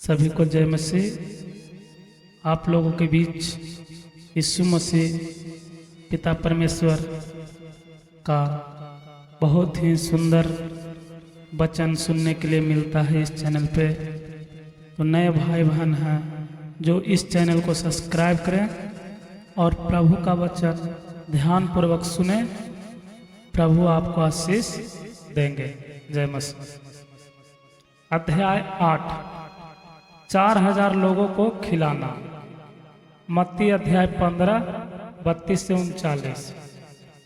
सभी को जय मसीह। आप लोगों के बीच यीशु मसीह पिता परमेश्वर का बहुत ही सुंदर वचन सुनने के लिए मिलता है इस चैनल पे। तो नए भाई बहन हैं जो इस चैनल को सब्सक्राइब करें और प्रभु का वचन ध्यानपूर्वक सुने। प्रभु आपको आशीष देंगे। जय मसीह। अध्याय 8, 4000 लोगों को खिलाना। मत्ती अध्याय 15, 32 से 39।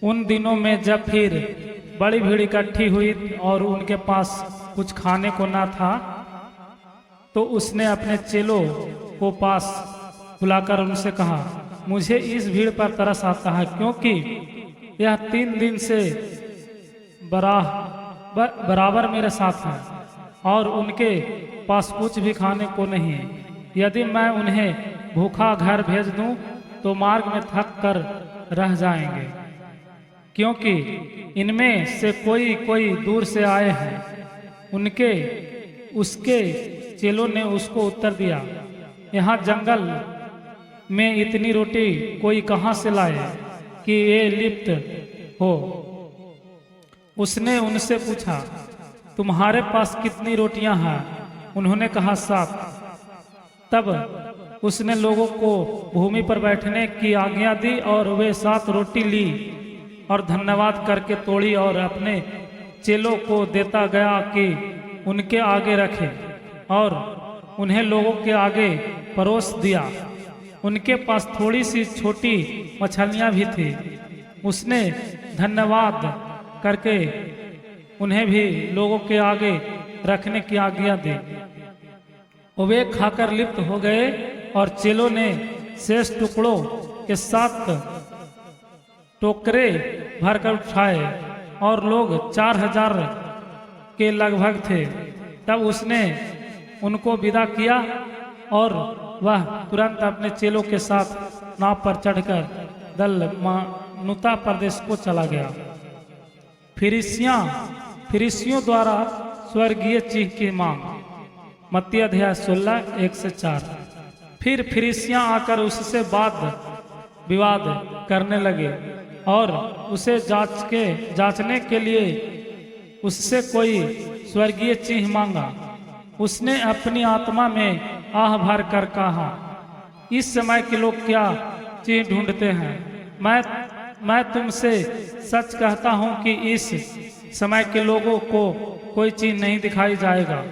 उन दिनों में जब फिर बड़ी भीड़ इकट्ठी हुई और उनके पास कुछ खाने को ना था, तो उसने अपने चेलों को पास बुलाकर उनसे कहा, मुझे इस भीड़ पर तरस आता है, क्योंकि यह 3 दिन से बराबर मेरे साथ है और उनके पास कुछ भी खाने को नहीं है। यदि मैं उन्हें भूखा घर भेज दूं तो मार्ग में थक कर रह जाएंगे, क्योंकि इनमें से कोई दूर से आए हैं। उसके चेलों ने उसको उत्तर दिया, यहाँ जंगल में इतनी रोटी कोई कहाँ से लाए कि ये लिप्त हो। उसने उनसे पूछा, तुम्हारे पास कितनी रोटियां हैं? उन्होंने कहा, 7। तब उसने लोगों को भूमि पर बैठने की आज्ञा दी और वे 7 रोटी ली और धन्यवाद करके तोड़ी और अपने चेलों को देता गया कि उनके आगे रखे, और उन्हें लोगों के आगे परोस दिया। उनके पास थोड़ी सी छोटी मछलियां भी थी। उसने धन्यवाद करके उन्हें भी लोगों के आगे रखने की आज्ञा दी। वे खाकर लिप्त हो गए और चेलों ने शेष टुकड़ों के 7 टोकरे भरकर उठाए, और लोग 4000 के लगभग थे। तब उसने उनको विदा किया और वह तुरंत अपने चेलों के साथ नाव पर चढ़कर दलमनूता प्रदेश को चला गया। फरीसियों द्वारा स्वर्गीय चीज की मांग। मत्ती अध्याय 16, 1 से 4। फिर फरीसियां आकर उससे वाद विवाद करने लगे और उसे जांचने के लिए उससे कोई स्वर्गीय चिन्ह मांगा। उसने अपनी आत्मा में आह भर कर कहा, इस समय के लोग क्या चिन्ह ढूंढते हैं? मैं तुमसे सच कहता हूं कि इस समय के लोगों को कोई चीज नहीं दिखाई जाएगा।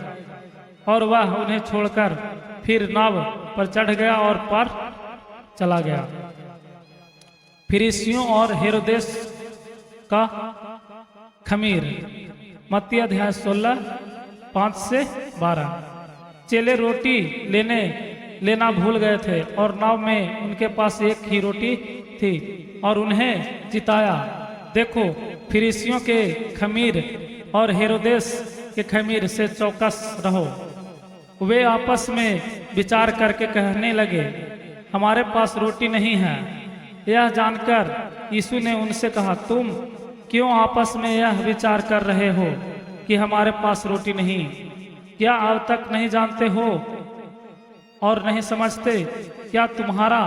और वह उन्हें छोड़कर फिर नाव पर चढ़ गया और पार चला गया। फरीसियों और हेरोदेस का खमीर। मत्ती अध्याय 16, 5 से 12। चेले रोटी लेना भूल गए थे और नाव में उनके पास एक ही रोटी थी, और उन्हें जिताया। देखो, फरीसियों के खमीर और हेरोदेस के खमीर से चौकस रहो। वे आपस में विचार करके कहने लगे, हमारे पास रोटी नहीं है। यह जानकर यीशु ने उनसे कहा, तुम क्यों आपस में यह विचार कर रहे हो कि हमारे पास रोटी नहीं? क्या अब तक नहीं जानते हो और नहीं समझते? क्या तुम्हारा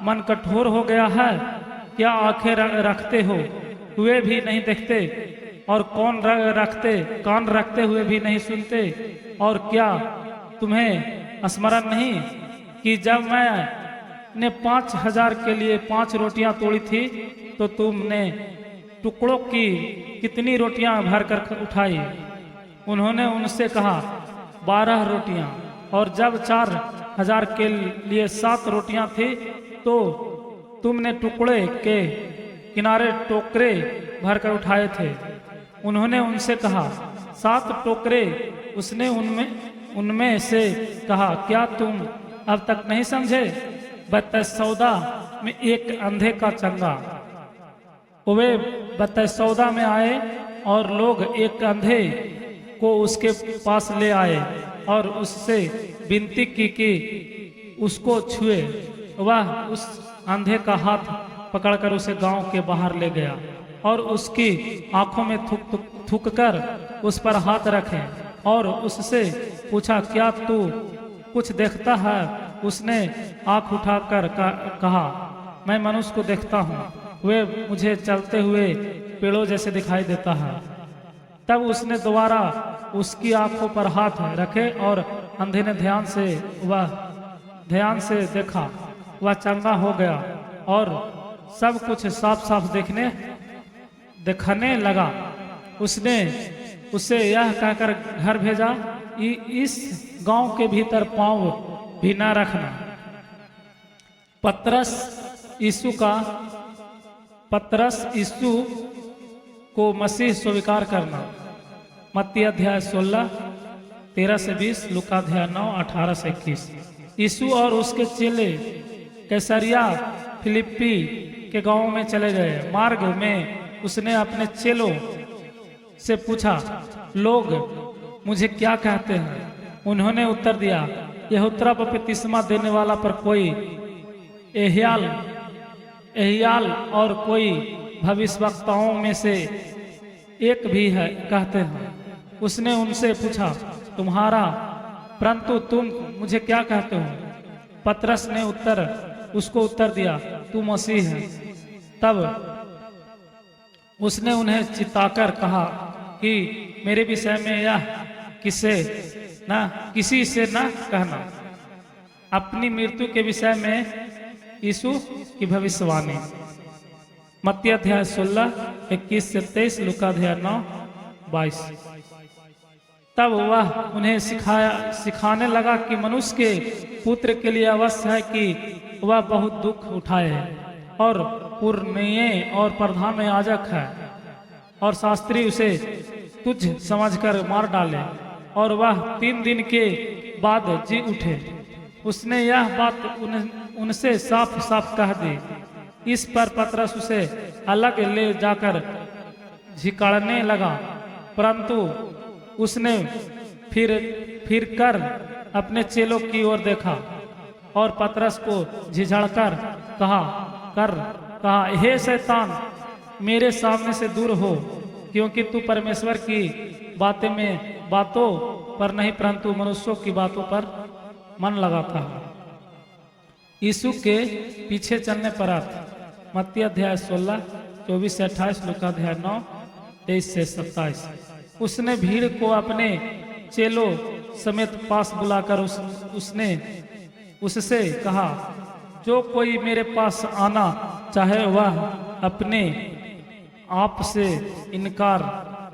मन कठोर हो गया है? क्या आंखें रखते हो हुए भी नहीं देखते, और कान रखते हुए भी नहीं सुनते? और क्या तुम्हें स्मरण नहीं कि जब मैंने 5000 के लिए 5 रोटियां तोड़ी थी, तो तुमने टुकड़ों की कितनी रोटियां भरकर उठाई? उन्होंने उनसे कहा, 12 रोटियां। और जब 4000 के लिए 7 रोटियां थी, तो तुमने टुकड़े के किनारे टोकरे भरकर उठाए थे। उन्होंने उनसे कहा, 7 टोकरे। उसने उनमें से कहा, क्या तुम अब तक नहीं समझे? बैतसौदा में एक अंधे का चंगा। वे बैतसौदा में आए और लोग एक अंधे को उसके पास ले आए और उससे विनती की कि उसको छुए। वह उस अंधे का हाथ पकड़कर उसे गांव के बाहर ले गया और उसकी आंखों में थूक कर उस पर हाथ रखे और उससे पूछा, क्या तू कुछ देखता है? उसने आंख उठाकर कहा, मैं मनुष्य को देखता हूँ, वे मुझे चलते हुए पेड़ों जैसे दिखाई देता है। तब उसने दोबारा उसकी आंखों पर हाथ रखे और अंधे ने ध्यान से देखा, वह चंगा हो गया और सब कुछ साफ साफ दिखने लगा। उसने उसे यह कहकर घर भेजा, इस गांव के भीतर पांव भी न रखना। पतरस यीशु को मसीह स्वीकार करना। मत्ती अध्याय 16 13 से 20, लूका अध्याय 9 18 से 21। यीशु और उसके चेले कैसरिया फिलिप्पी के गांव में चले गए। मार्ग में उसने अपने चेलों से पूछा, लोग मुझे क्या कहते हैं? उन्होंने उत्तर दिया, यहूदा बपतिस्मा देने वाला पर कोई एहियाल और कोई भविष्यवक्ताओं में से एक भी है कहते हैं। उसने उनसे पूछा, परंतु तुम मुझे क्या कहते हो? पतरस ने उसको उत्तर दिया, तू मसीह है। तब उसने उन्हें चिताकर कहा कि मेरे विषय में यह किसी से न कहना। अपनी मृत्यु के विषय में यीशु की भविष्यवाणी। मत्ती अध्याय 16 21 से 23, लूका अध्याय 9 22। तब वह उन्हें सिखाने लगा कि मनुष्य के पुत्र के लिए अवश्य है कि वह बहुत दुख उठाए और पुरनिये और प्रधान याजक है और शास्त्री उसे तुच्छ समझकर मार डाले और वह 3 दिन के बाद जी उठे। उसने यह बात उनसे साफ साफ कह दी। इस पर पतरस उसे अलग ले जाकर झिकाड़ने लगा, परंतु उसने फिर कर अपने चेलों की ओर देखा और पतरस को झिझड़कर कहा, हे शैतान, मेरे सामने से दूर हो, क्योंकि तू परमेश्वर की बातों पर नहीं परंतु मनुष्यों की बातों पर मन लगाता है। यीशु के पीछे चलने पर अर्थ। मत्ती अध्याय 16 24 से 28, लूका अध्याय 9 23 से 27। उसने भीड़ को अपने चेलों समेत पास बुलाकर उसने उससे कहा, जो कोई मेरे पास आना चाहे वह अपने आप से इनकार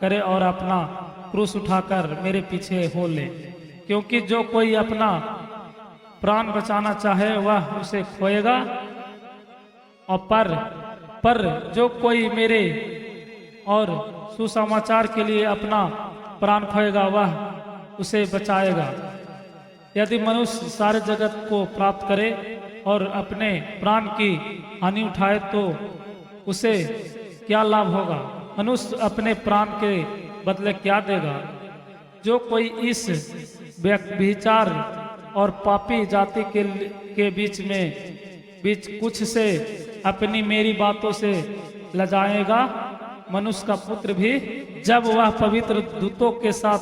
करे और अपना क्रूस उठाकर मेरे पीछे हो ले। क्योंकि जो कोई अपना प्राण बचाना चाहे वह उसे खोएगा, और पर जो कोई मेरे और सुसमाचार के लिए अपना प्राण खोएगा वह उसे बचाएगा। यदि मनुष्य सारे जगत को प्राप्त करे और अपने प्राण की हानि उठाए तो उसे क्या लाभ होगा? मनुष्य अपने प्राण के बदले क्या देगा? जो कोई इस व्यभिचार और पापी जाति के बीच कुछ से अपनी मेरी बातों से लजाएगा, मनुष्य का पुत्र भी जब वह पवित्र दूतों के साथ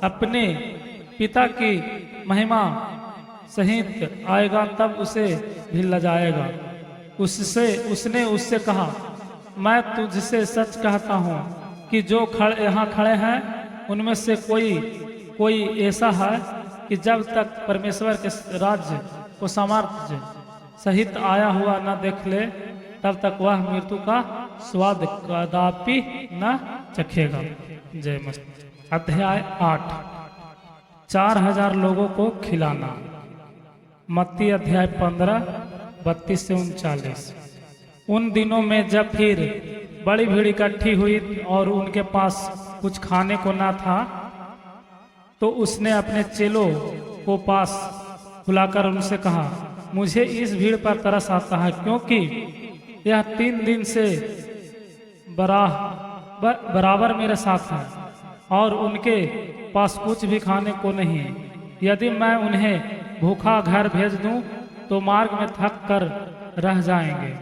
अपने पिता की महिमा सहित आएगा तब उसे भी लजाएगा। उसने उससे कहा, मैं तुझसे सच कहता हूँ कि जो यहाँ खड़े हैं उनमें से कोई ऐसा है कि जब तक परमेश्वर के राज्य को सामर्थ्य सहित आया हुआ न देख ले तब तक वह मृत्यु का स्वाद कदापि न चखेगा। जय मसीह। अध्याय 8 4000 लोगों को खिलाना। मत्ती अध्याय 15 32 से 39। उन दिनों में जब फिर बड़ी भीड़ इकट्ठी हुई और उनके पास कुछ खाने को ना था तो उसने अपने चेलों को पास बुलाकर उनसे कहा, मुझे इस भीड़ पर तरस आता है, क्योंकि यह 3 दिन से बराबर मेरे साथ है और उनके पास कुछ भी खाने को नहीं है। यदि मैं उन्हें भूखा घर भेज दूं तो मार्ग में थक कर रह जाएंगे,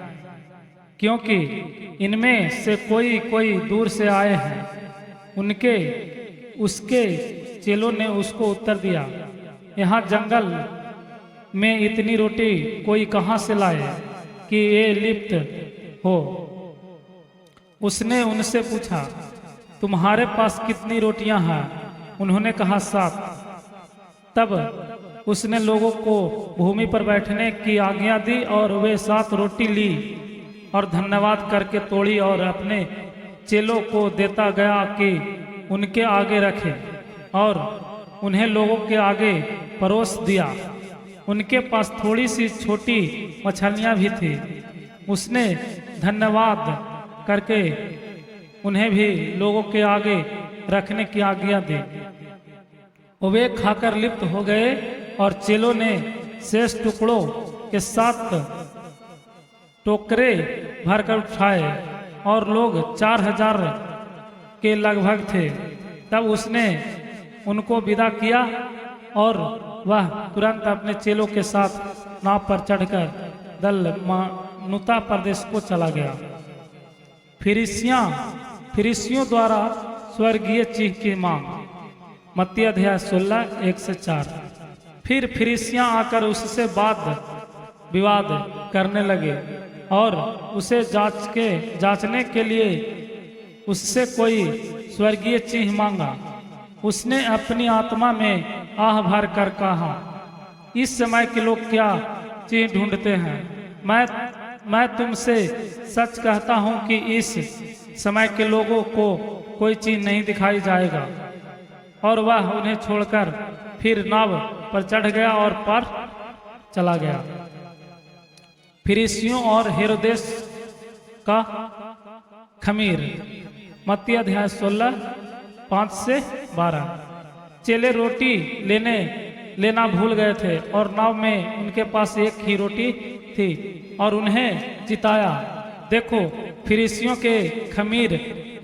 क्योंकि इनमें से कोई दूर से आए हैं। उसके चेलों ने उसको उत्तर दिया, यहाँ जंगल में इतनी रोटी कोई कहाँ से लाए कि ये लिप्त हो। उसने उनसे पूछा, तुम्हारे पास कितनी रोटियां हैं? उन्होंने कहा, 7। तब उसने लोगों को भूमि पर बैठने की आज्ञा दी और वे 7 रोटी ली और धन्यवाद करके तोड़ी और अपने चेलों को देता गया कि उनके आगे रखे और उन्हें लोगों के आगे परोस दिया। उनके पास थोड़ी सी छोटी मछलियां भी थी। उसने धन्यवाद करके उन्हें भी लोगों के आगे रखने की आज्ञा दी। वे खाकर लिप्त हो गए और चेलों ने शेष टुकड़ों के 7 टोकरे भरकर उठाए और लोग 4000 के लगभग थे। तब उसने उनको विदा किया और वह तुरंत अपने चेलों के साथ नाव पर चढ़कर दलमनूता प्रदेश को चला गया। फरीसियों द्वारा स्वर्गीय चीज की मांग। मत्ती अध्याय 16 1 से 4। फिर फरीसियां आकर उससे वाद विवाद करने लगे और उसे जांचने के लिए उससे कोई स्वर्गीय चिन्ह मांगा। उसने अपनी आत्मा में आह भर कर कहा, इस समय के लोग क्या चिन्ह ढूंढते हैं? मैं तुमसे सच कहता हूं कि इस समय के लोगों को कोई चिन्ह नहीं दिखाई जाएगा। और वह उन्हें छोड़कर फिर नाव पर चढ़ गया और पार चला गया। फरीसियों और हेरोदेस का खमीर। मत्ती अध्याय 16 5 से 12। चेले रोटी लेना भूल गए थे और नाव में उनके पास एक ही रोटी थी और उन्हें चिताया, देखो फरीसियों के खमीर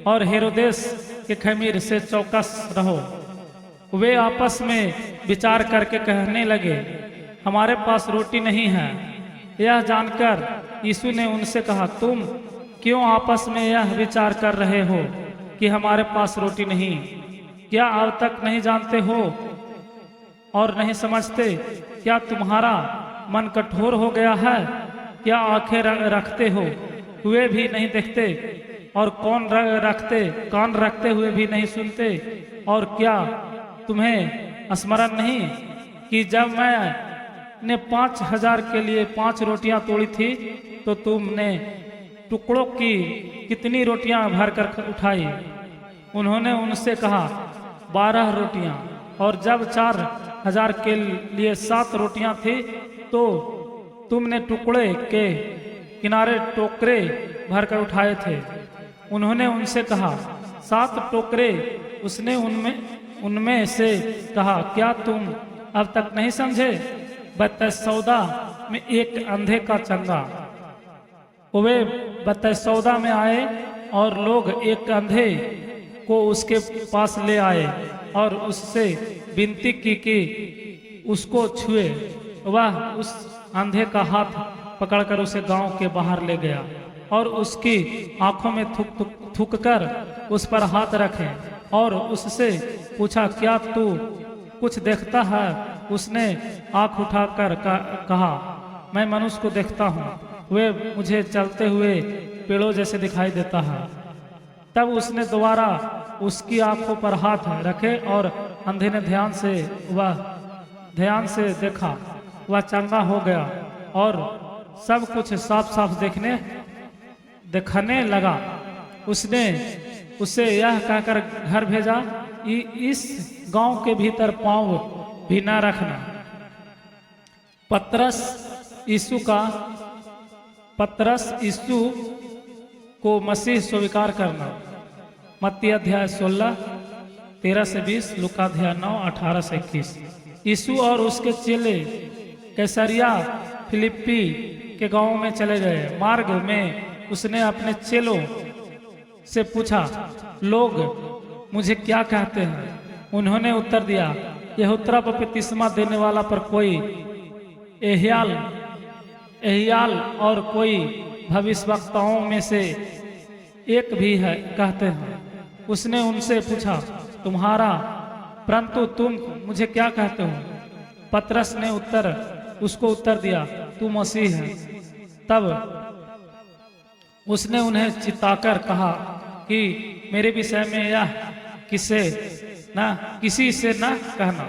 और हेरोदेस के खमीर से चौकस रहो। वे आपस में विचार करके कहने लगे, हमारे पास रोटी नहीं है। यह जानकर यीशु ने उनसे कहा, तुम क्यों आपस में यह विचार कर रहे हो कि हमारे पास रोटी नहीं? क्या अब तक नहीं जानते हो और नहीं समझते? क्या तुम्हारा मन कठोर हो गया है? क्या आंखें रखते हो हुए भी नहीं देखते और कान रखते हुए भी नहीं सुनते? और क्या तुम्हें स्मरण नहीं कि जब मैंने 5000 के लिए 5 रोटियां तोड़ी थी तो तुमने टुकड़ों की कितनी रोटियां भरकर उठाई? उन्होंने उनसे कहा, 12 रोटियां। और जब 4000 के लिए 7 रोटियां थी तो तुमने टुकड़े के किनारे टोकरे भरकर उठाए थे। उन्होंने उनसे कहा, 7 टोकरे। उसने उनमें से कहा, क्या तुम अब तक नहीं समझे? बैतसौदा में एक अंधे का चंगा। वे बैतसौदा में आए और लोग एक अंधे को उसके पास ले आए और उससे विनती की कि उसको छुए। वह उस अंधे का हाथ पकड़कर उसे गांव के बाहर ले गया और उसकी आंखों में थूक कर उस पर हाथ रखे और उससे पूछा, क्या तू कुछ देखता है? उसने आंख उठाकर कहा, मैं मनुष्य को देखता हूँ, वे मुझे चलते हुए पेड़ों जैसे दिखाई देता है। तब उसने दोबारा उसकी आंखों पर हाथ रखे और अंधे ने ध्यान से देखा। वह चंगा हो गया और सब कुछ साफ साफ दिखने लगा। उसने उसे यह कहकर घर भेजा, इस गांव के भीतर पांव भी न रखना। पतरस यीशु को मसीह स्वीकार करना। मत्ती अध्याय 16 13 से 20, लूका अध्याय 9 18 से 21। यीशु और उसके चेले कैसरिया फिलिप्पी के गांव में चले गए। मार्ग में उसने अपने चेलों से पूछा, लोग मुझे क्या कहते हैं? उन्होंने उत्तर दिया, यहूदा बपतिस्मा देने वाला पर कोई एहियाल और कोई भविष्यवक्ताओं में से एक भी है कहते हैं। उसने उनसे पूछा, परंतु तुम मुझे क्या कहते हो? पतरस ने उत्तर उसको उत्तर दिया, तू मसीह है। तब उसने उन्हें चिताकर कहा कि मेरे विषय में यह किसी से न कहना।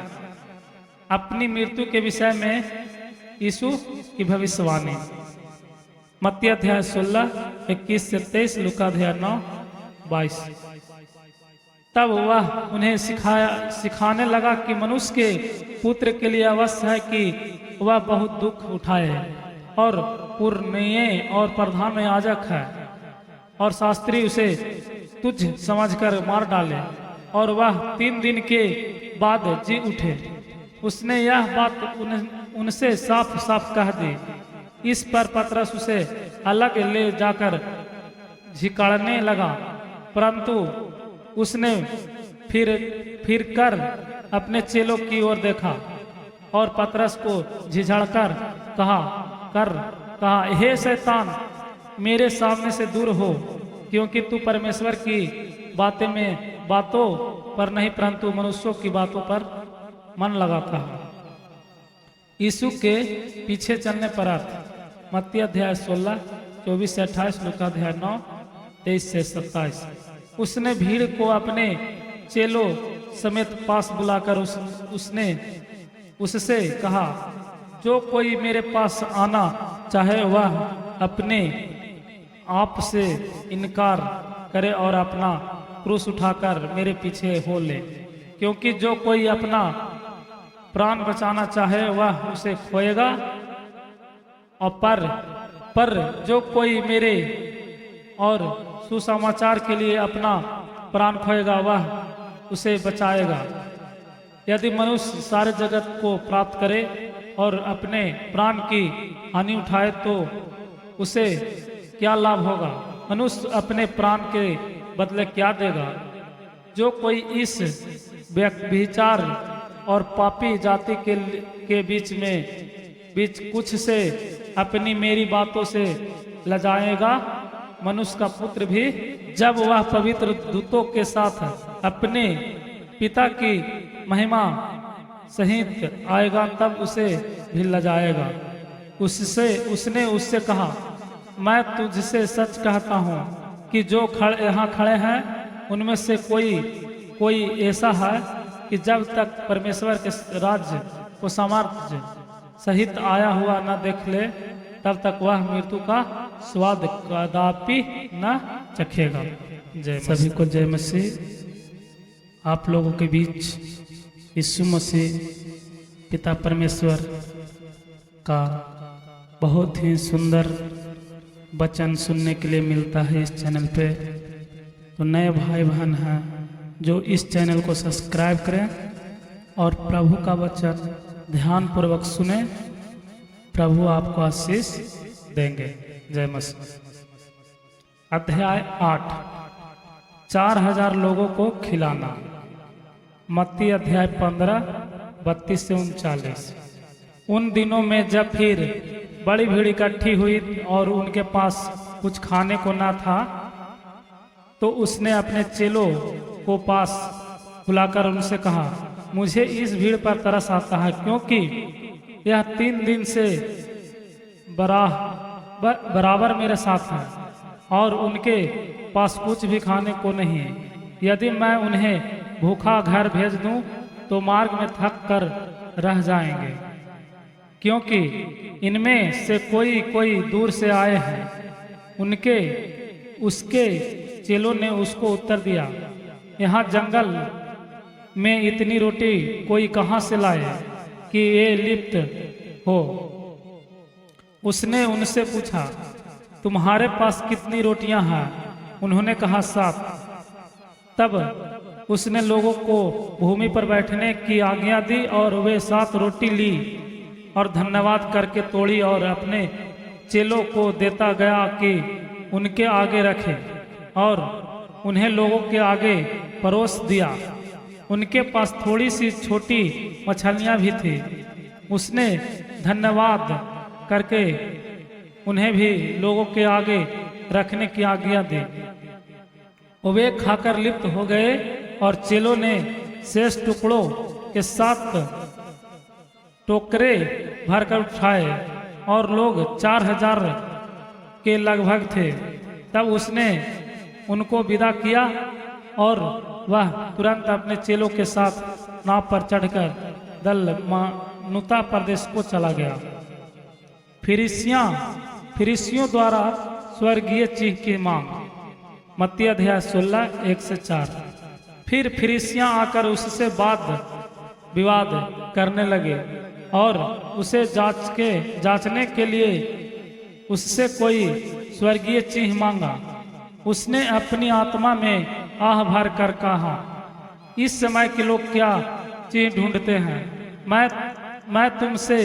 अपनी मृत्यु के विषय में यीशु की भविष्यवाणी। मत्ती अध्याय 16 21 से 23, लूका अध्याय 9 22। तब वह उन्हें सिखाने लगा कि मनुष्य के पुत्र के लिए अवश्य है कि वह बहुत दुख उठाए और पुरनीय और प्रधान याजक है और शास्त्री उसे तुच्छ समझकर मार डाले और वह 3 दिन के बाद जी उठे। उसने यह बात उनसे साफ साफ कह दी। इस पर पतरस उसे अलग ले जाकर झिकाड़ने लगा, परंतु उसने फिर कर अपने चेलों की ओर देखा और पतरस को झिझड़कर कहा, हे शैतान, मेरे सामने से दूर हो, क्योंकि तू परमेश्वर की बातों पर नहीं परंतु मनुष्यों की बातों पर मन लगाता है। यीशु के पीछे चलने पर अर्थ। मत्ती अध्याय 16 24 से 28, लूका अध्याय 9 23 से 27। उसने भीड़ को अपने चेलों समेत पास बुलाकर उसने उससे कहा, जो कोई मेरे पास आना चाहे वह अपने आप से इनकार करे और अपना क्रूस उठाकर मेरे पीछे हो ले। क्योंकि जो कोई अपना प्राण बचाना चाहे वह उसे खोएगा, और पर जो कोई मेरे और सुसमाचार के लिए अपना प्राण खोएगा वह उसे बचाएगा। यदि मनुष्य सारे जगत को प्राप्त करे और अपने प्राण की हानि उठाए तो उसे क्या लाभ होगा? मनुष्य अपने प्राण के बदले क्या देगा? जो कोई इस व्यभिचार और पापी जाति के बीच कुछ से अपनी मेरी बातों से लजाएगा, मनुष्य का पुत्र भी जब वह पवित्र दूतों के साथ अपने पिता की महिमा सहित आएगा तब उसे भी लजाएगा। उसने उससे कहा, मैं तुझसे सच कहता हूँ कि जो यहाँ खड़े हैं उनमें से कोई ऐसा है कि जब तक परमेश्वर के राज्य को सामर्थ्य सहित आया हुआ न देख ले तब तक वह मृत्यु का स्वाद कदापि न चखेगा। जय सभी को जय मसीह। आप लोगों के बीच यीशु मसीह पिता परमेश्वर का बहुत ही सुंदर वचन सुनने के लिए मिलता है इस चैनल पे। तो नए भाई बहन हैं जो इस चैनल को सब्सक्राइब करें और प्रभु का वचन ध्यान पूर्वक सुने। प्रभु आपको आशीष देंगे। जय मसीह। अध्याय 8, 4000 लोगों को खिलाना। मत्ती अध्याय 15 32 से 39। उन दिनों में जब फिर बड़ी भीड़ इकट्ठी हुई और उनके पास कुछ खाने को ना था तो उसने अपने चेलों को पास बुलाकर उनसे कहा, मुझे इस भीड़ पर तरस आता है, क्योंकि यह 3 दिन से बराबर मेरे साथ है और उनके पास कुछ भी खाने को नहीं है। यदि मैं उन्हें भूखा घर भेज दूं तो मार्ग में थक कर रह जाएंगे, क्योंकि इनमें से कोई दूर से आए हैं। उसके चेलों ने उसको उत्तर दिया, यहाँ जंगल में इतनी रोटी कोई कहाँ से लाए कि ये लिप्त हो। उसने उनसे पूछा, तुम्हारे पास कितनी रोटियां हैं? उन्होंने कहा, 7। तब उसने लोगों को भूमि पर बैठने की आज्ञा दी और वे 7 रोटी ली और धन्यवाद करके तोड़ी और अपने चेलों को देता गया कि उनके आगे रखे और उन्हें लोगों के आगे परोस दिया। उनके पास थोड़ी सी छोटी मछलियां भी थी। उसने धन्यवाद करके उन्हें भी लोगों के आगे रखने की आज्ञा दी। वे खाकर लिप्त हो गए और चेलों ने शेष टुकड़ों के 7 टोकरे भरकर उठाए और लोग 4000 के लगभग थे। तब उसने उनको विदा किया और वह तुरंत अपने चेलों के साथ नाव पर चढ़कर दलमनुता प्रदेश को चला गया। फिरिसियों द्वारा स्वर्गीय चीज की मांग। मत्ती अध्याय 16 1-4। फिर फिरिसियां आकर उससे वाद विवाद करने लगे और उसे जांचने के लिए उससे कोई स्वर्गीय चिन्ह मांगा। उसने अपनी आत्मा में आह भर कर कहा, इस समय के लोग क्या चिन्ह ढूंढते हैं? मैं तुमसे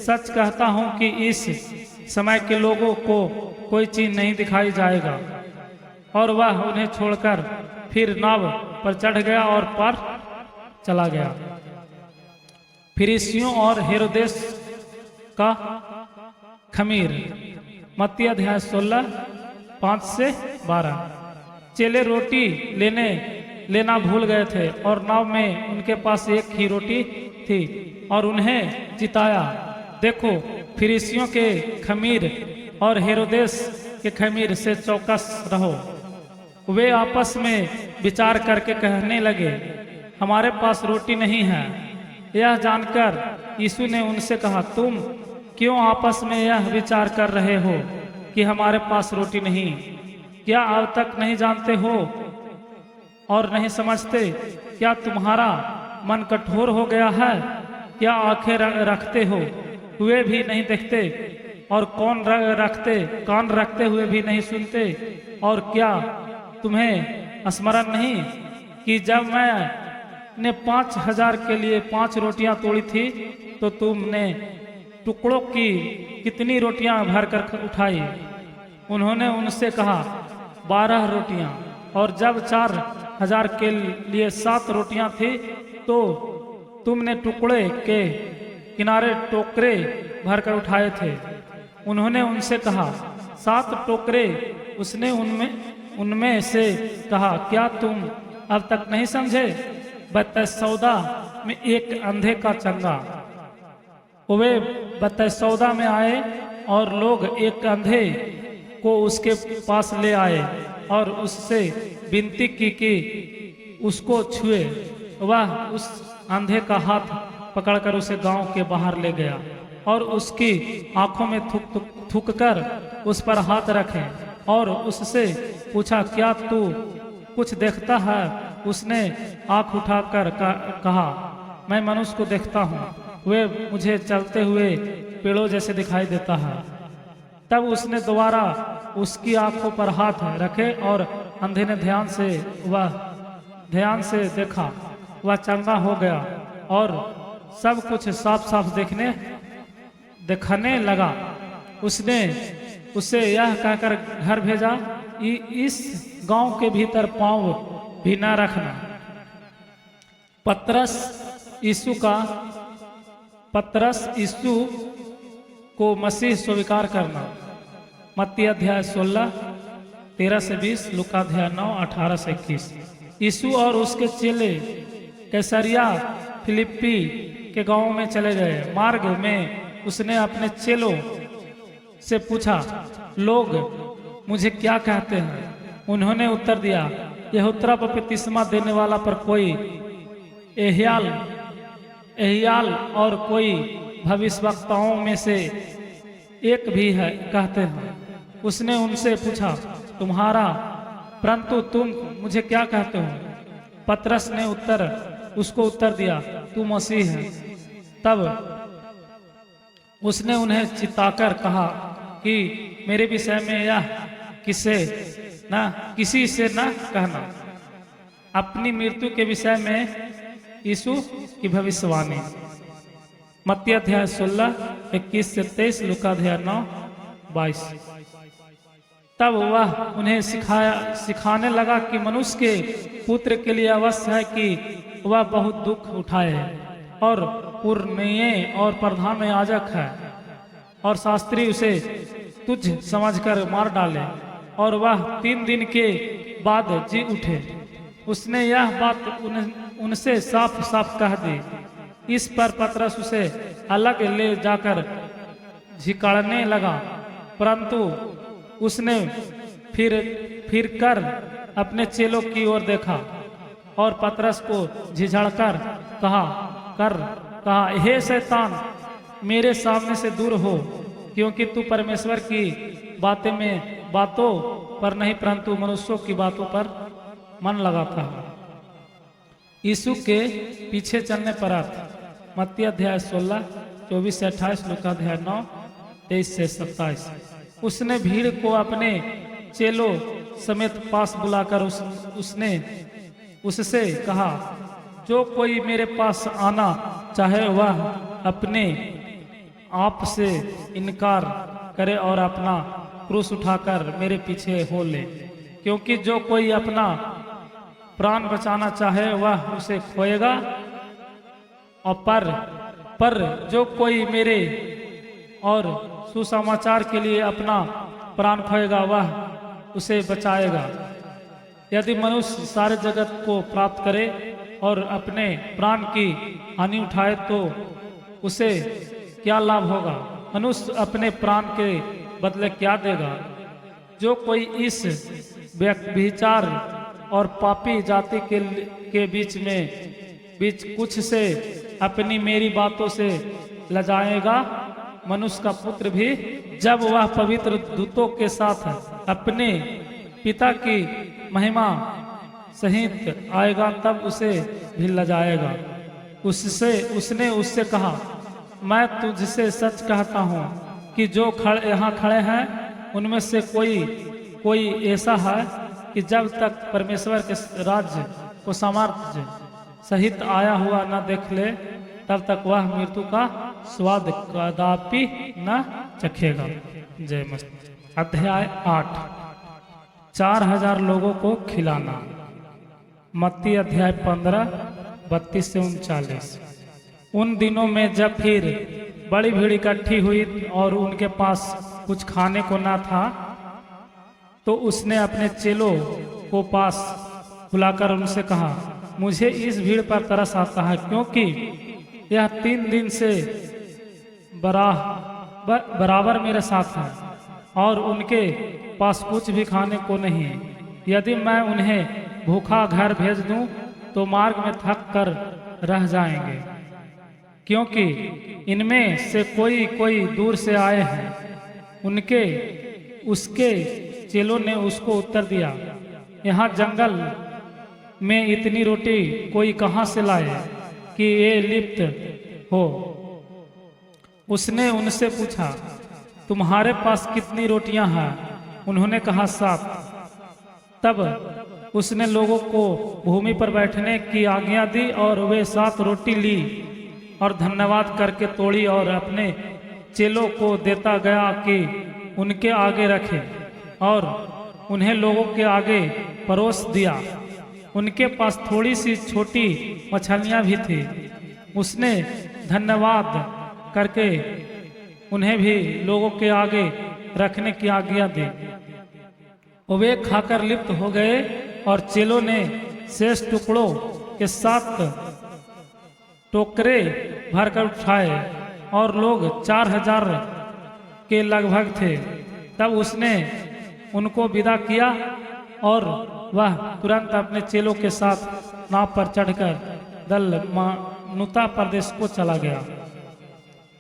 सच कहता हूं कि इस समय के लोगों को कोई चिन्ह नहीं दिखाई जाएगा। और वह उन्हें छोड़कर फिर नाव पर चढ़ गया और पार चला गया। फरीसियों और हेरोदेस का खमीर। मत्ती अध्याय 16 5-12। चेले रोटी लेना भूल गए थे और नाव में उनके पास एक ही रोटी थी और उन्हें चिताया, देखो फरीसियों के खमीर और हेरोदेस के खमीर से चौकस रहो। वे आपस में विचार करके कहने लगे, हमारे पास रोटी नहीं है। यह जानकर यीशु ने उनसे कहा, तुम क्यों आपस में यह विचार कर रहे हो कि हमारे पास रोटी नहीं? क्या अब तक नहीं जानते हो और नहीं समझते? क्या तुम्हारा मन कठोर हो गया है? क्या आंखें रखते हो हुए भी नहीं देखते और कान रखते हुए भी नहीं सुनते? और क्या तुम्हें स्मरण नहीं कि जब मैंने 5000 के लिए 5 रोटियां तोड़ी थी तो तुमने टुकड़ों की कितनी रोटियां भरकर उठाई? उन्होंने उनसे कहा, 12 रोटियां। और जब 4000 के लिए 7 रोटियां थी तो तुमने टुकड़े के किनारे टोकरे भरकर उठाए थे। उन्होंने उनसे कहा, 7 टोकरे। उसने उनमें से कहा, क्या तुम अब तक नहीं समझे? बैतसौदा में एक अंधे का चंगा। वे बैतसौदा में आए और लोग एक अंधे को उसके पास ले आए और उससे विनती की कि उसको छुए। वह उस अंधे का हाथ पकड़कर उसे गांव के बाहर ले गया और उसकी आंखों में थूक कर उस पर हाथ रखे और उससे पूछा, क्या तू कुछ देखता है? उसने आंख उठाकर कहा, मैं मनुष्य को देखता हूँ, वे मुझे चलते हुए पेड़ों जैसे दिखाई देता है। तब उसने दोबारा उसकी आंखों पर हाथ रखे और अंधे ने ध्यान से देखा। वह चंगा हो गया और सब कुछ साफ साफ दिखने लगा। उसने उसे यह कहकर घर भेजा, इस गांव के भीतर पांव भी न रखना। पतरस यीशु को मसीह स्वीकार करना। मत्ती अध्याय 16 13-20, लूका अध्याय 9 18-21। यीशु और उसके चेले कैसरिया फिलिप्पी के गांव में चले गए। मार्ग में उसने अपने चेलों से पूछा, लोग मुझे क्या कहते हैं? उन्होंने उत्तर दिया, यहूदा पर बपतिस्मा देने वाला पर कोई एहियाल और कोई भविष्यवक्ताओं में से एक भी है कहते हैं। उसने उनसे पूछा, परंतु तुम मुझे क्या कहते हो? पतरस ने उसको उत्तर दिया, तू मसीह है। तब उसने उन्हें चिताकर कहा कि मेरे विषय में यह किसी से न कहना। अपनी मृत्यु के विषय में यीशु की भविष्यवाणी। मत्ती अध्याय 16 21-23, लूका अध्याय 9 22। तब वह उन्हें सिखाने लगा कि मनुष्य के पुत्र के लिए अवश्य है कि वह बहुत दुख उठाए और पुरनिये और प्रधान याजक है और शास्त्री उसे तुच्छ समझकर मार डाले और वह 3 दिन के बाद जी उठे। उसने यह बात उनसे साफ साफ कह दी। इस पर पतरस उसे अलग ले जाकर झिकाड़ने लगा, परंतु उसने फिर कर अपने चेलों की ओर देखा और पतरस को झिझड़कर कहा, हे शैतान, मेरे सामने से दूर हो, क्योंकि तू परमेश्वर की बातों पर नहीं परंतु मनुष्यों की बातों पर मन लगाता है। यीशु के पीछे चलने पर अर्थ मत्ती अध्याय 16 24 से 28, लूका अध्याय 9 23 से 27। उसने भीड़ को अपने चेलों समेत पास बुलाकर उसने उससे कहा, जो कोई मेरे पास आना चाहे वह अपने आप से इनकार करे और अपना क्रूस उठाकर मेरे पीछे हो ले, क्योंकि जो कोई अपना प्राण बचाना चाहे वह उसे खोएगा, और पर जो कोई मेरे और सुसमाचार के लिए अपना प्राण खोएगा वह उसे बचाएगा। यदि मनुष्य सारे जगत को प्राप्त करे और अपने प्राण की हानि उठाए तो उसे क्या लाभ होगा? मनुष्य अपने प्राण के बदले क्या देगा? जो कोई इस व्यभिचार और पापी जाति के बीच कुछ से अपनी मेरी बातों से लजाएगा, मनुष्य का पुत्र भी जब वह पवित्र दूतों के साथ अपने पिता की महिमा सहित आएगा तब उसे भी लजाएगा। उसने उससे कहा, मैं तुझसे सच कहता हूँ कि जो यहाँ खड़े हैं उनमें से कोई ऐसा है कि जब तक परमेश्वर के राज्य को सामर्थ्य सहित आया हुआ न देख ले तब तक वह मृत्यु का स्वाद कदापि न चखेगा। जय मसीह। अध्याय 8 4000 लोगों को खिलाना। मत्ती अध्याय 15 32 से 39। उन दिनों में जब फिर बड़ी भीड़ इकट्ठी हुई और उनके पास कुछ खाने को ना था, तो उसने अपने चेलों को पास बुलाकर उनसे कहा, मुझे इस भीड़ पर तरस आता है, क्योंकि यह 3 दिन से बराबर मेरे साथ है और उनके पास कुछ भी खाने को नहीं है। यदि मैं उन्हें भूखा घर भेज दूं तो मार्ग में थक कर रह जाएंगे, क्योंकि इनमें से कोई दूर से आए हैं। उसके चेलों ने उसको उत्तर दिया, यहाँ जंगल में इतनी रोटी कोई कहाँ से लाए कि ये लिप्त हो। उसने उनसे पूछा, तुम्हारे पास कितनी रोटियां हैं? उन्होंने कहा, 7। तब उसने लोगों को भूमि पर बैठने की आज्ञा दी और वे 7 रोटी ली और धन्यवाद करके तोड़ी और अपने चेलों को देता गया कि उनके आगे रखे और उन्हें लोगों के आगे परोस दिया। उनके पास थोड़ी सी छोटी मछलियां भी थी। उसने धन्यवाद करके उन्हें भी लोगों के आगे रखने की आज्ञा दी। वे खाकर लिप्त हो गए और चेलों ने शेष टुकड़ों के 7 टोकरे भरकर उठाए और लोग 4000 के लगभग थे। तब उसने उनको विदा किया और वह तुरंत अपने चेलों के साथ नाव पर चढ़कर दलमनूता प्रदेश को चला गया।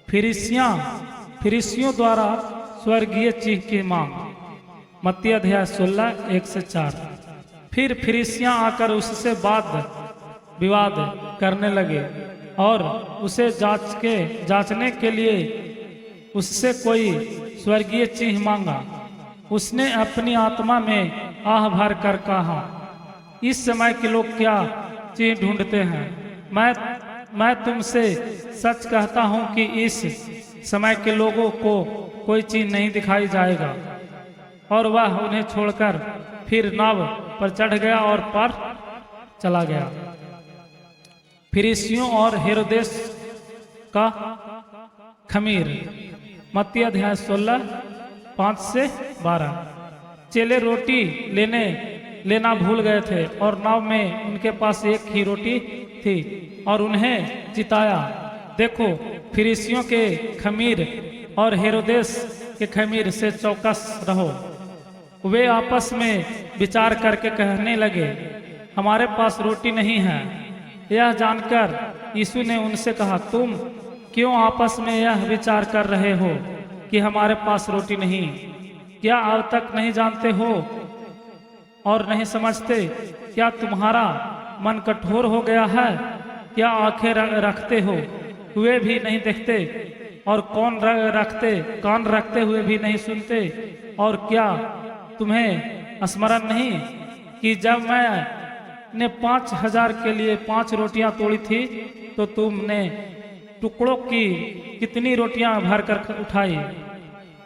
फरीसियों द्वारा स्वर्गीय चीज की मांग। मत्ती अध्याय 16 1 से 4। फिर फरीसियां आकर उससे वाद विवाद करने लगे और उसे जांचने के लिए उससे कोई स्वर्गीय चिन्ह मांगा। उसने अपनी आत्मा में आह भर कर कहा, इस समय के लोग क्या चिन्ह ढूंढते हैं? मैं तुमसे सच कहता हूं कि इस समय के लोगों को कोई चिन्ह नहीं दिखाई जाएगा। और वह उन्हें छोड़कर फिर नाव पर चढ़ गया और पार चला गया। फरीसियों और हेरोदेस का खमीर। मत्ती अध्याय 16 5 से 12। चेले रोटी लेना भूल गए थे और नाव में उनके पास एक ही रोटी थी और उन्हें चिताया, देखो फरीसियों के खमीर और हेरोदेस के खमीर से चौकस रहो। वे आपस में विचार करके कहने लगे, हमारे पास रोटी नहीं है। यह जानकर यीशु ने उनसे कहा, तुम क्यों आपस में यह विचार कर रहे हो कि हमारे पास रोटी नहीं? क्या अब तक नहीं जानते हो और नहीं समझते? क्या तुम्हारा मन कठोर हो गया है? क्या आंखें रखते हो हुए भी नहीं देखते, और कान रखते हुए भी नहीं सुनते? और क्या तुम्हें स्मरण नहीं कि जब मैंने 5,000 के लिए 5 रोटियां तोड़ी थी तो तुमने टुकड़ों की कितनी रोटियां भरकर उठाई?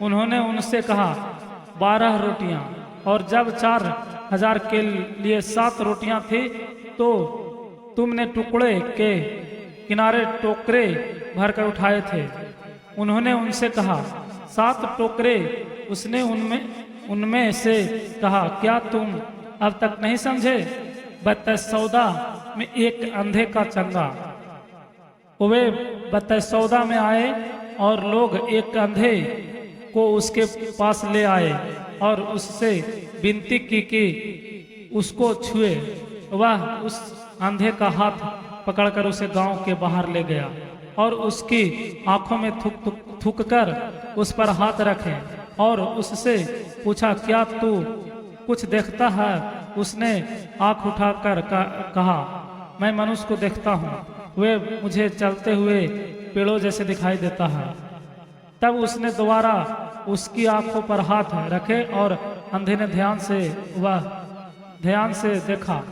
उन्होंने उनसे कहा, 12 रोटियां। और जब 4,000 के लिए 7 रोटियां थी तो तुमने टुकड़े के किनारे टोकरे भरकर उठाए थे। उन्होंने उनसे कहा, 7 टोकरे। उसने उनमें से कहा, क्या तुम अब तक नहीं समझे? बतसौदा में एक अंधे का चंगा। वे बतसौदा में आए और लोग एक अंधे को उसके पास ले आए और उससे विनती की कि उसको छुए। वह उस अंधे का हाथ पकड़कर उसे गांव के बाहर ले गया और उसकी आंखों में थूक कर उस पर हाथ रखे और उससे पूछा, क्या तू कुछ देखता है? उसने आंख उठाकर कहा, मैं मनुष्य को देखता हूँ, वे मुझे चलते हुए पेड़ों जैसे दिखाई देता है। तब उसने दोबारा उसकी आंखों पर हाथ रखे और अंधे ने ध्यान से देखा।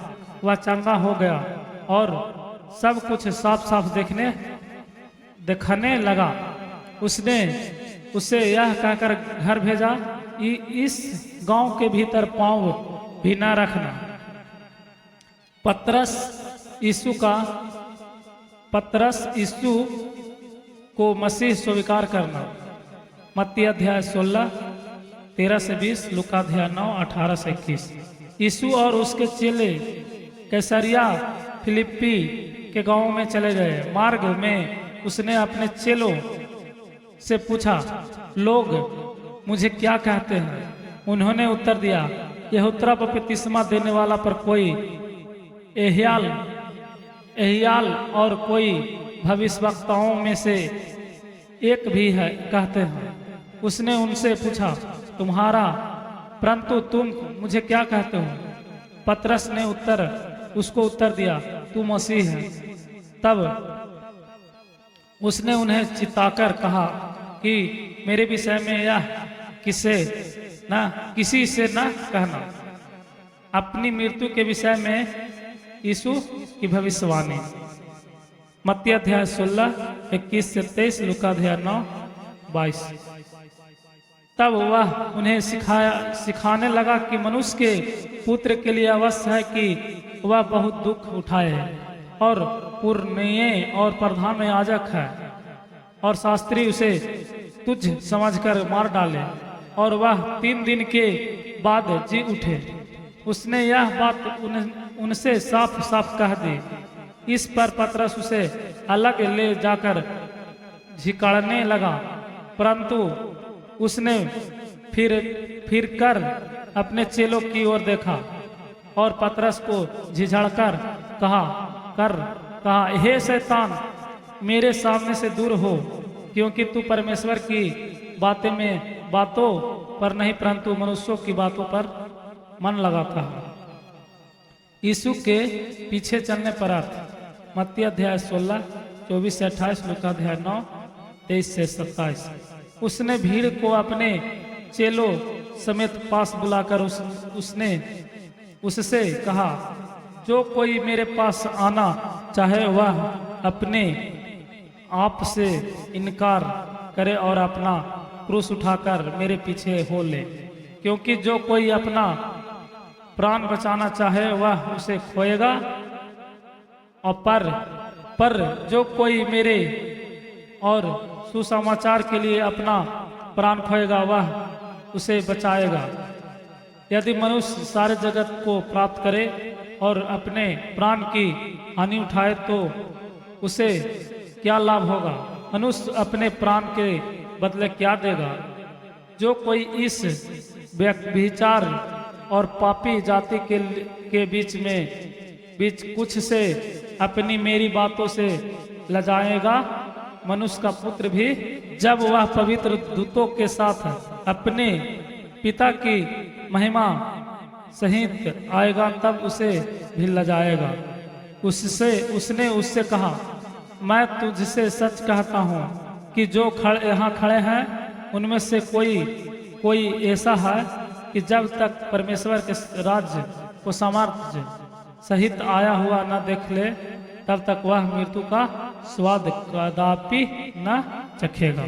वह चंगा हो गया और सब कुछ साफ साफ दिखने लगा। उसने उसे यह कहकर घर भेजा, इस गांव के भीतर पांव भी न रखना। पतरस यीशु को मसीह स्वीकार करना। मत्ती अध्याय 16 13 से 20, लूका अध्याय 9 18 से 21। यीशु और उसके चेले कैसरिया फिलिप्पी के गांव में चले गए। मार्ग में उसने अपने चेलों से पूछा, लोग मुझे क्या कहते हैं? उन्होंने उत्तर दिया, यहूदा बपतिस्मा देने वाला पर कोई एहियाल और कोई भविष्यवक्ताओं में से एक भी है कहते हैं। उसने उनसे पूछा, परंतु तुम मुझे क्या कहते हो? पतरस ने उसको उत्तर दिया, तू मसीह है। तब उसने उन्हें चिताकर कहा कि मेरे विषय में यह किसी से न कहना। अपनी मृत्यु के विषय में यीशु की भविष्यवाणी। मत्ती अध्याय 16 21 से 23, लूका अध्याय 9 22। तब वह उन्हें सिखाने लगा कि मनुष्य के पुत्र के लिए अवश्य है कि वह बहुत दुख उठाए और पुरनिये और प्रधान याजक है और शास्त्री उसे तुच्छ समझकर मार डाले और वह 3 दिन के बाद जी उठे। उसने यह बात उनसे साफ साफ कह दी। इस पर पतरस उसे अलग ले जाकर झिकाड़ने लगा, परंतु उसने फिर कर अपने चेलों की ओर देखा और पतरस को झिझड़कर कहा, हे शैतान, मेरे सामने से दूर हो, क्योंकि तू परमेश्वर की बातों पर नहीं परंतु मनुष्यों की बातों पर मन लगाता है। यीशु के पीछे चलने पर अर्थ। मत्ती अध्याय 16 24 से 28, लूका अध्याय 9 23 से 27। उसने भीड़ को अपने चेलों समेत पास बुलाकर उसने उससे कहा, जो कोई मेरे पास आना चाहे वह अपने आप से इनकार करे और अपना क्रूस उठाकर मेरे पीछे हो ले। क्योंकि जो कोई अपना प्राण बचाना चाहे वह उसे खोएगा, और पर जो कोई मेरे और सुसमाचार के लिए अपना प्राण खोएगा वह उसे बचाएगा। यदि मनुष्य सारे जगत को प्राप्त करे और अपने प्राण की हानि उठाए तो उसे क्या लाभ होगा? मनुष्य अपने प्राण के बदले क्या देगा? जो कोई इस व्यभिचार और पापी जाति के बीच कुछ से अपनी मेरी बातों से लजाएगा, मनुष्य का पुत्र भी जब वह पवित्र दूतों के साथ अपने पिता की महिमा सहित आएगा तब उसे भी लजाएगा। उसने उससे कहा, मैं तुझसे सच कहता हूँ कि जो यहाँ खड़े हैं उनमें से कोई ऐसा है कि जब तक परमेश्वर के राज्य को सामर्थ्य सहित आया हुआ न देख ले तब तक वह मृत्यु का स्वाद कदापि न चखेगा।